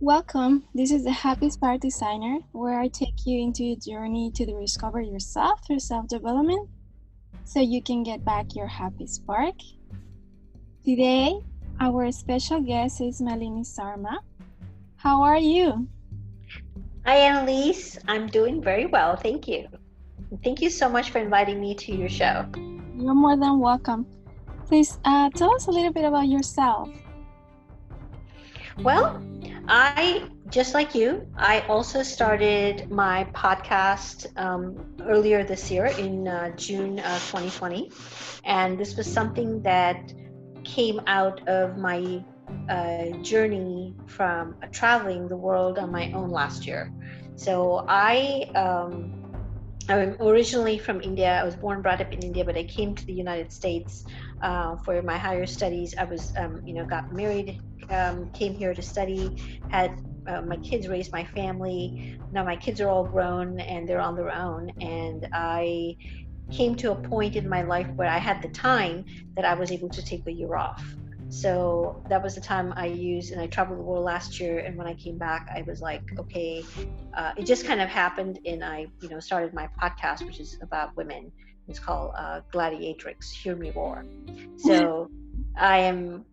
Welcome. This is the Happy Spark Designer, where I take you into a journey to discover yourself through self development so you can get back your happy spark. Today, our special guest is Malini Sarma. How are you? Hi, Annalise. I'm doing very well. Thank you. And thank you so much for inviting me to your show. You're more than welcome. Please tell us a little bit about yourself. Well, just like you, I also started my podcast earlier this year in June of 2020. And this was something that came out of my journey from traveling the world on my own last year. So I'm originally from India. I was born, brought up in India, but I came to the United States for my higher studies. I was, got married, came here to study, had my kids, raised my family. Now my kids are all grown and they're on their own. And I came to a point in my life where I had the time that I was able to take a year off. So that was the time I used, and I traveled the world last year. And when I came back, I was like, okay, it just kind of happened. And I, started my podcast, which is about women. It's called Gladiatrix, Hear Me Roar. So I am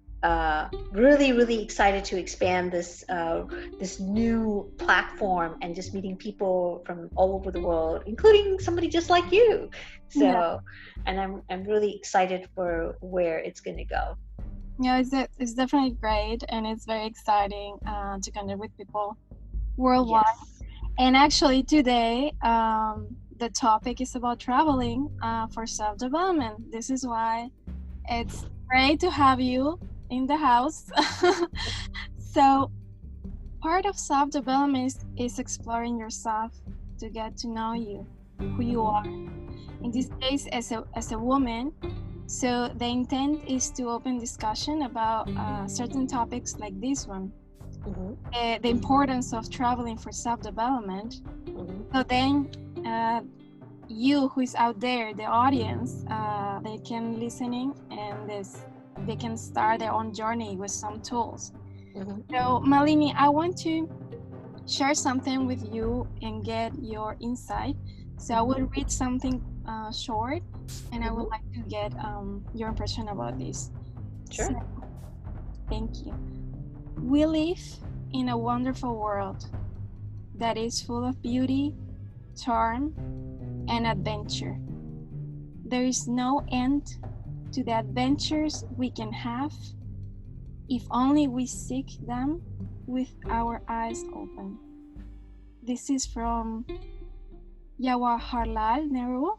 really, really excited to expand this new platform and just meeting people from all over the world, including somebody just like you. Yeah, So, and I'm really excited for where it's going to go. yeah, it's definitely great, and it's very exciting to connect with people worldwide. Yes. And actually, today, the topic is about traveling for self development. This is why it's great to have you in the house. So, part of self development is exploring yourself to get to know you, who you are. In this case, as a woman. So, the intent is to open discussion about certain topics like this one. The importance of traveling for self-development. So then you who is out there, the audience, they can listening and they can start their own journey with some tools. So Malini, I want to share something with you and get your insight. So I will read something short, and I would like to get your impression about this. Sure. So, thank you. We live in a wonderful world that is full of beauty, charm, and adventure. There is no end to the adventures we can have if only we seek them with our eyes open. This is from Jawaharlal Nehru.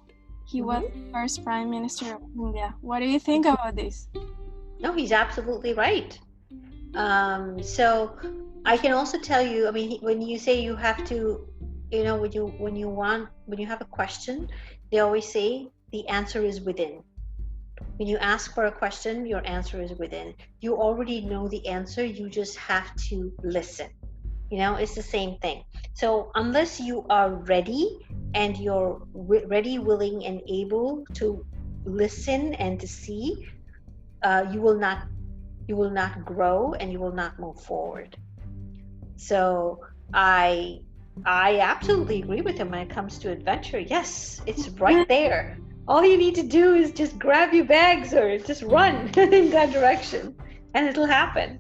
He was the first Prime Minister of India. What do you think about this? No, he's absolutely right. So I can also tell you, I mean, when you say you have to, when you have a question, they always say the answer is within. When you ask for a question, your answer is within. You already know the answer, you just have to listen. It's the same thing. So unless you are ready and you're ready, willing, and able to listen and to see, you will not grow and you will not move forward. So I absolutely agree with him when it comes to adventure. Yes, it's right there. All you need to do is just grab your bags or just run in that direction and it'll happen.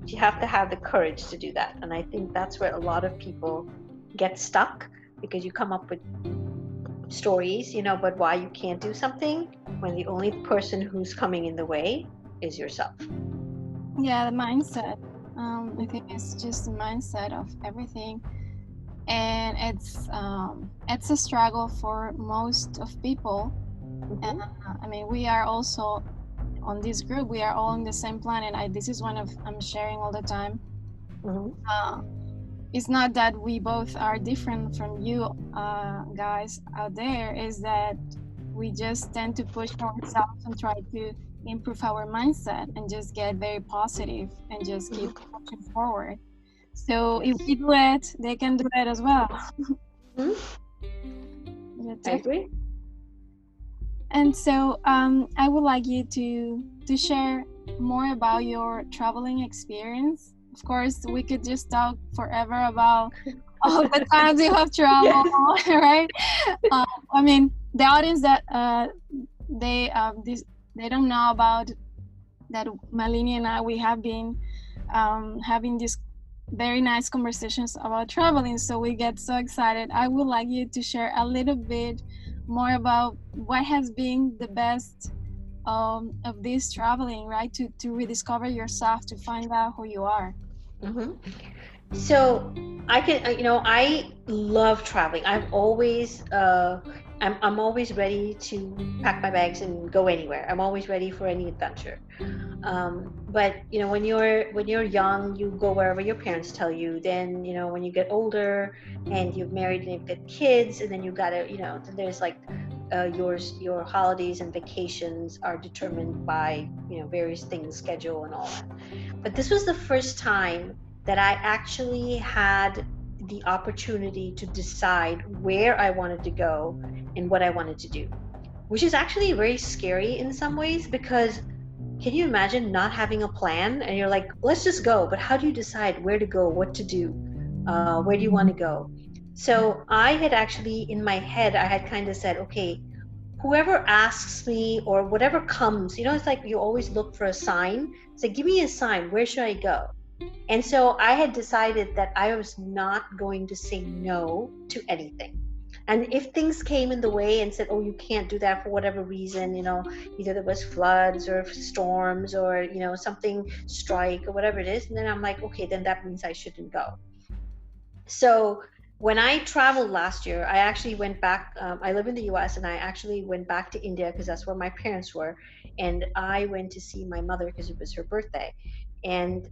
You have to have the courage to do that. And I think that's where a lot of people get stuck, because you come up with stories, but why you can't do something when the only person who's coming in the way is yourself. Yeah, the mindset. I think it's just the mindset of everything, and it's a struggle for most of people. And I mean, we are also on this group. We are all on the same planet. This is one of I'm sharing all the time. It's not that we both are different from you guys out there. Is that we just tend to push ourselves and try to improve our mindset and just get very positive and just keep pushing forward. So if we do it, they can do it as well. I agree. And so I would like you to share more about your traveling experience of course, we could just talk forever about all the times you have traveled, right? I mean, the audience that they they don't know about that Malini and I, we have been having these very nice conversations about traveling, so we get so excited. I would like you to share a little bit more about what has been the best of this traveling, right? To rediscover yourself, to find out who you are. Mm-hmm. So I love traveling. I'm always ready to pack my bags and go anywhere. I'm always ready for any adventure. But when you're young, you go wherever your parents tell you. Then when you get older and you've married and you've got kids, and then you gotta then there's like your holidays and vacations are determined by various things, schedule and all that. But this was the first time that I actually had the opportunity to decide where I wanted to go and what I wanted to do, which is actually very scary in some ways, because can you imagine not having a plan and you're like, let's just go, but how do you decide where to go, what to do, where do you want to go? So I had actually, in my head, I had kind of said, okay, whoever asks me or whatever comes, it's like you always look for a sign. It's like, give me a sign, where should I go? And so I had decided that I was not going to say no to anything. And if things came in the way and said, oh, you can't do that for whatever reason, either there was floods or storms or, something strike or whatever it is, and then I'm like, okay, then that means I shouldn't go. So when I traveled last year, I actually went back. I live in the US, and I actually went back to India because that's where my parents were. And I went to see my mother because it was her birthday. And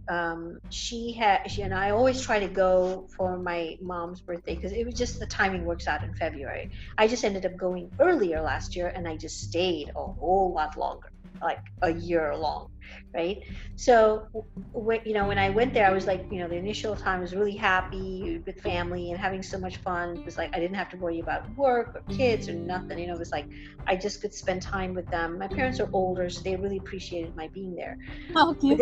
she and I always try to go for my mom's birthday because it was just the timing works out in February. I just ended up going earlier last year, and I just stayed a whole lot longer, like a year long, right? So when I went there, I was like, the initial time was really happy with family and having so much fun. It was like I didn't have to worry about work or kids or nothing. It was like I just could spend time with them. My parents are older, so they really appreciated my being there. Okay.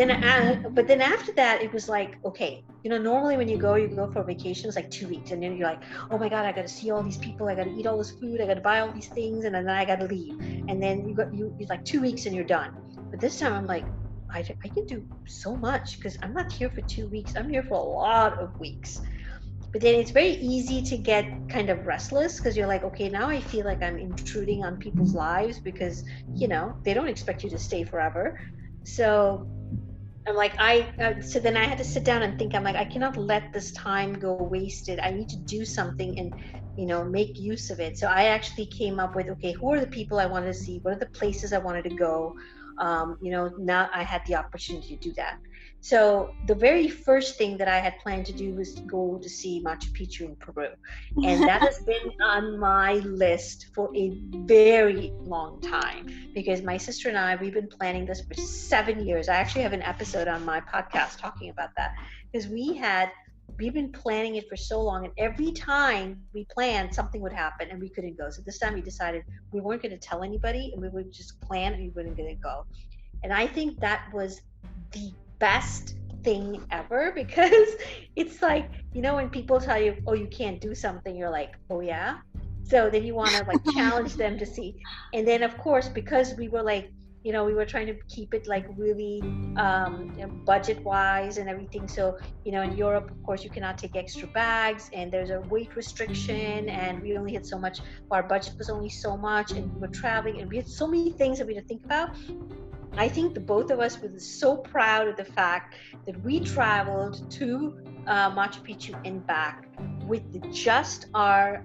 But then after that, it was like, okay, normally when you go for vacations like 2 weeks, and then you're like, oh my god, I got to see all these people, I got to eat all this food, I got to buy all these things, and then I got to leave. And then you're like 2 weeks and you're done. But this time I'm like, I can do so much because I'm not here for 2 weeks. I'm here for a lot of weeks. But then it's very easy to get kind of restless because you're like, okay, now I feel like I'm intruding on people's lives because, they don't expect you to stay forever. So I'm like, so then I had to sit down and think, I'm like, I cannot let this time go wasted. I need to do something and, make use of it. So I actually came up with, okay, who are the people I wanted to see? What are the places I wanted to go? Now I had the opportunity to do that. So the very first thing that I had planned to do was go to see Machu Picchu in Peru. And that has been on my list for a very long time because my sister and I, we've been planning this for 7 years. I actually have an episode on my podcast talking about that because we've been planning it for so long, and every time we planned, something would happen and we couldn't go. So this time we decided we weren't going to tell anybody and we would just plan and we weren't going to go. And I think that was the best thing ever because it's like, when people tell you, oh, you can't do something, you're like, oh yeah. So then you want to like challenge them to see. And then of course, because we were like, we were trying to keep it like really budget wise and everything. So, in Europe, of course, you cannot take extra bags and there's a weight restriction and we only had so much, our budget was only so much, and we were traveling and we had so many things that we had to think about. I think the both of us were so proud of the fact that we traveled to Machu Picchu and back with just our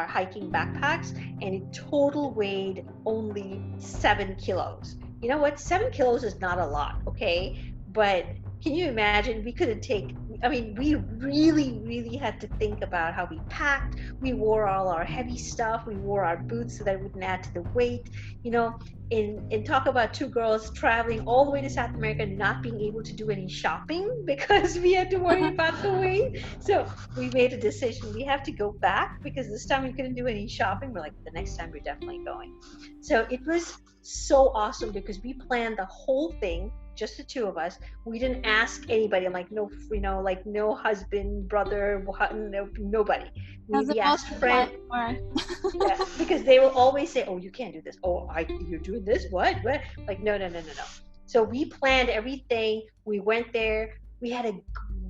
hiking backpacks, and it total weighed only 7 kilos. You know what? 7 kilos is not a lot, okay? But can you imagine? We couldn't take. I mean, we really, really had to think about how we packed. We wore all our heavy stuff. We wore our boots so that it wouldn't add to the weight. And talk about two girls traveling all the way to South America, not being able to do any shopping because we had to worry about the weight. So we made a decision. We have to go back because this time we couldn't do any shopping. We're like, the next time we're definitely going. So it was so awesome because we planned the whole thing. just the two of us. We didn't ask anybody. I'm like, no, like no husband, brother, nobody. That's the We most asked friends. important part. Yeah, because they will always say, "Oh, you can't do this. Oh, you're doing this? What? What?" Like, no, no, no, no, no. So we planned everything. We went there. We had a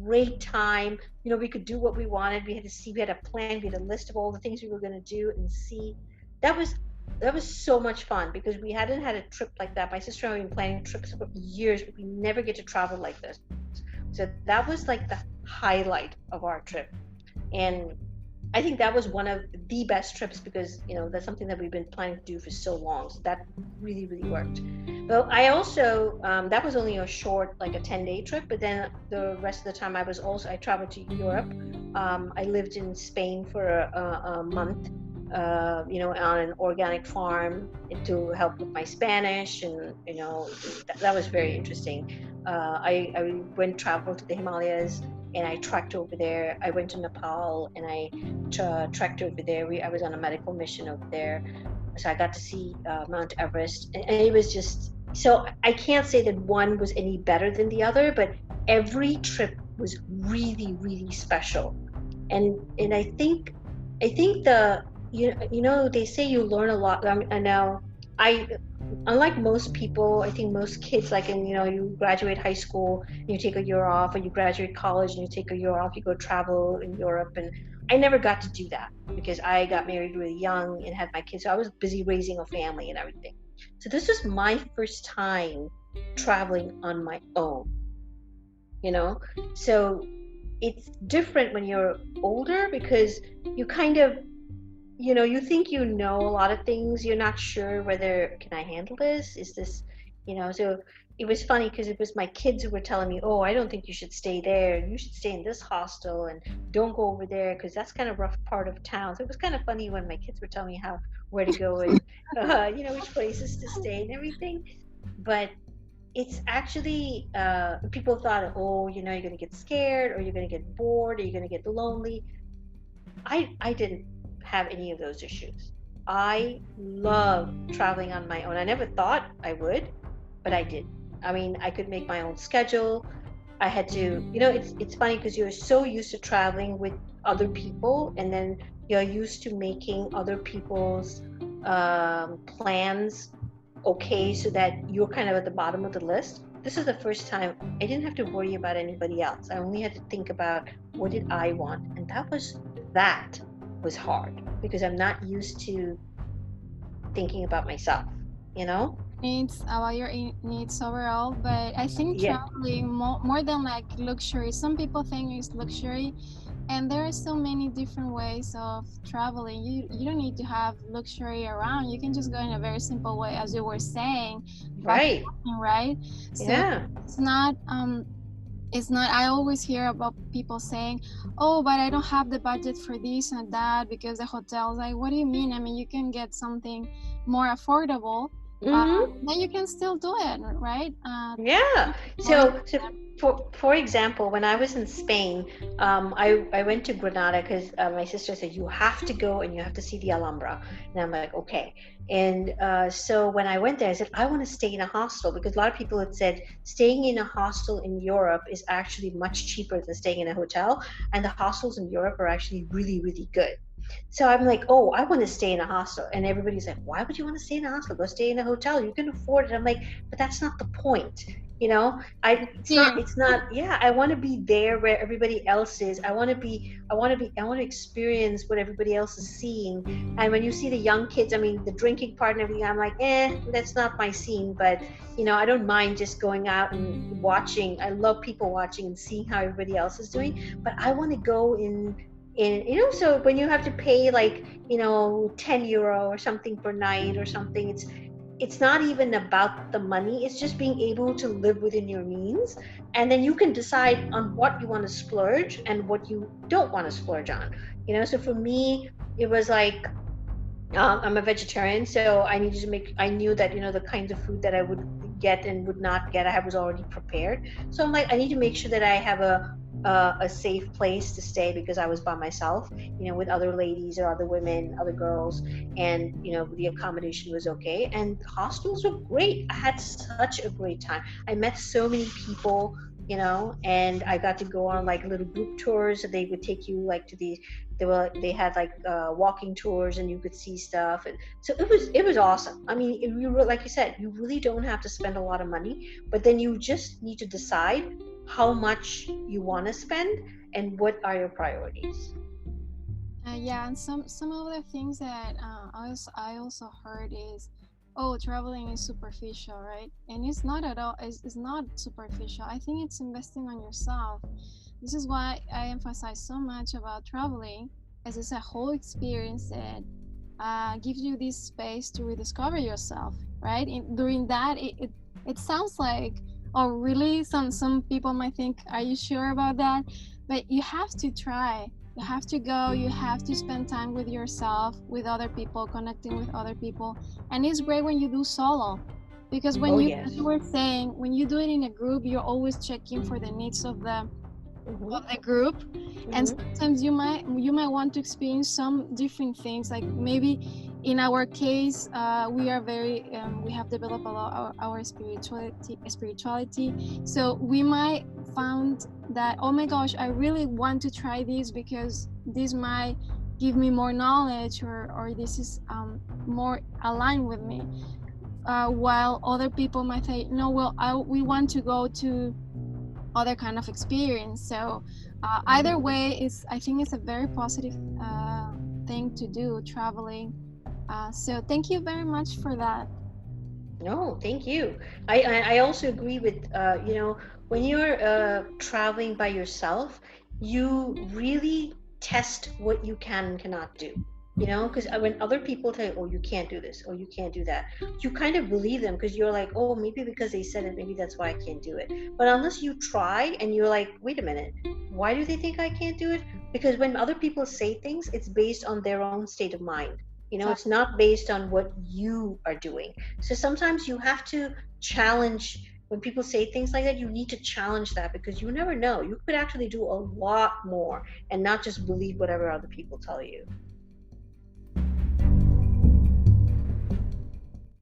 great time. We could do what we wanted. We had to see. We had a plan. We had a list of all the things we were going to do and see. That was that was so much fun because we hadn't had a trip like that. My sister and I have been planning trips for years, but we never get to travel like this. So that was like the highlight of our trip, and I think that was one of the best trips because that's something that we've been planning to do for so long. So that really, really worked. Well, I also that was only a short, like a 10-day trip, but then the rest of the time I traveled to Europe. I lived in Spain for a month, on an organic farm to help with my Spanish, and that was very interesting. I went traveled to the Himalayas and I trekked over there. I went to Nepal and I trekked over there. I was on a medical mission over there, so I got to see Mount Everest, and it was just so. I can't say that one was any better than the other, but every trip was really, really special, and I think they say you learn a lot. I know I unlike most people, I think most kids, like you graduate high school and you take a year off, or you graduate college and you take a year off, you go travel in Europe, and I never got to do that because I got married really young and had my kids, so I was busy raising a family and everything. So this was my first time traveling on my own, you know. So it's different when you're older because you kind of you think a lot of things. You're not sure whether, can I handle this? Is this, so it was funny because it was my kids who were telling me, oh, I don't think you should stay there. You should stay in this hostel and don't go over there because that's kind of rough part of town. So it was kind of funny when my kids were telling me where to go and, which places to stay and everything. But it's actually, people thought, oh, you're going to get scared, or you're going to get bored, or you're going to get lonely. I didn't have any of those issues. I love traveling on my own. I never thought I would, but I did. I mean, I could make my own schedule. I had to, it's funny because you're so used to traveling with other people, and then you're used to making other people's plans okay so that you're kind of at the bottom of the list. This is the first time I didn't have to worry about anybody else. I only had to think about what did I want, and that was hard because I'm not used to thinking about myself, Needs about your needs overall, but I think traveling more than like luxury. Some people think it's luxury, and there are so many different ways of traveling. You don't need to have luxury around. You can just go in a very simple way, as you were saying, right? Right. So it's not, I always hear about people saying, oh, but I don't have the budget for this and that because the hotel's like, what do you mean? I mean, you can get something more affordable. Then you can still do it, right? So for example, when I was in Spain, I went to Granada because my sister said you have to go and you have to see the Alhambra, and I'm like, okay. And so when I went there, I said I want to stay in a hostel because a lot of people had said staying in a hostel in Europe is actually much cheaper than staying in a hotel, and the hostels in Europe are actually really, really good. So I'm like, oh, I want to stay in a hostel. And everybody's like, why would you want to stay in a hostel? Go stay in a hotel. You can afford it. I'm like, but that's not the point. It's not, I want to be there where everybody else is. I want to experience what everybody else is seeing. And when you see the young kids, I mean, the drinking part and everything, I'm like, that's not my scene. But, I don't mind just going out and watching. I love people watching and seeing how everybody else is doing. But I want to go in, so when you have to pay like, 10 euro or something per night or something, it's not even about the money. It's just being able to live within your means, and then you can decide on what you want to splurge and what you don't want to splurge on. So for me, it was like, I'm a vegetarian, so I knew that the kinds of food that I would get and would not get, I was already prepared. So I'm like, I need to make sure that I have a a safe place to stay because I was by myself, with other ladies or other women, other girls, and the accommodation was okay. And hostels were great. I had such a great time. I met so many people, and I got to go on like little group tours. They would take you like to they had like walking tours, and you could see stuff. And so it was awesome. I mean, like you said, you really don't have to spend a lot of money, but then you just need to decide how much you want to spend and what are your priorities. Yeah, and some of the things that I also heard is, oh, traveling is superficial, right? And it's not at all. It's not superficial. I think it's investing on yourself. This is why I emphasize so much about traveling, as it's a whole experience that gives you this space to rediscover yourself, right? During that, it sounds like, oh, really? Some people might think, are you sure about that? But you have to try. You have to go. You have to spend time with yourself, with other people, connecting with other people, and it's great when you do solo. Because when Oh you, yes. as you were saying, when you do it in a group, you're always checking for the needs of the Hmm. group, and Hmm. sometimes you might want to experience some different things, like maybe in our case, we have developed a lot our spirituality, so we might found that, oh my gosh, I really want to try this because this might give me more knowledge, or this is more aligned with me, while other people might say, no, well, we want to go to other kind of experience. So either way, is I think it's a very positive thing to do, traveling. So thank you very much for that. No, thank you. I also agree with when you're traveling by yourself, you really test what you can and cannot do. Because when other people tell you, oh, you can't do this or you can't do that, you kind of believe them because you're like, oh, maybe because they said it, maybe that's why I can't do it. But unless you try and you're like, wait a minute, why do they think I can't do it? Because when other people say things, it's based on their own state of mind. It's Exactly. not based on what you are doing. So sometimes you have to challenge when people say things like that. You need to challenge that because you never know. You could actually do a lot more and not just believe whatever other people tell you.